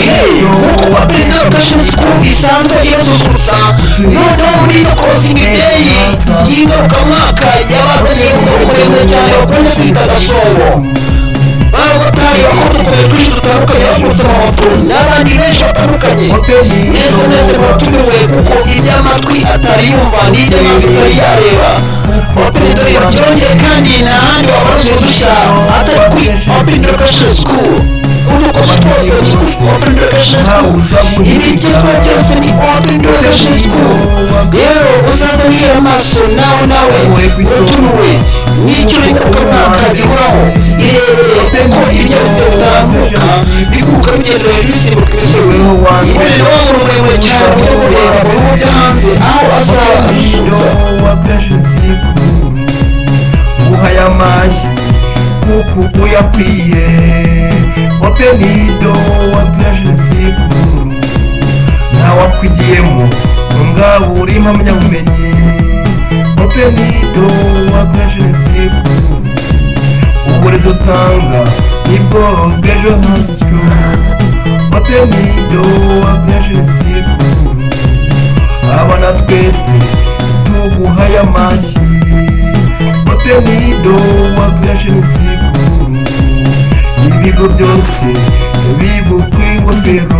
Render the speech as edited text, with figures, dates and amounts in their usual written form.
kuko Education School isanzwe irasusurutsa noneho muri iyo closing day y'ingarukamwaka yabazaniye umurenge cyane wakunze kwita Gasongo abamotari bakunze kujya dutandukanye bakunze amahoro n'abandi benshi batandukanye neza batumiwe kuko iby'amatwi atari yumva n'iby'amaso atari yareba openedore byongeye kandi n'ahandi wabaze udushya atari kuri Open Education School uko twose ni Open Education School ibigezweho byose ni Open Education School rero uzaze wihera amaso nawe utumiwe n'icyo ingarukamwaka gihoraho irebere ko ibinyabiziga bitambuka biguruka bigendera bisimbuka imisozi imbere waba muremure cyane ujya kureba mu bihugu byo hanze aho azaba asubiza uhaye amashyi kuko uyakwiye openido wa plashensiku ntawakwigiyemo ngabo uri impamyabumenyi openido wa plashensiku uburezi utanga nibwo bw'ejo hacu openido wa plashensiku abana twese tuguhaye amashyi openido wa plashensiku ibigo byose bigukwiye ingofero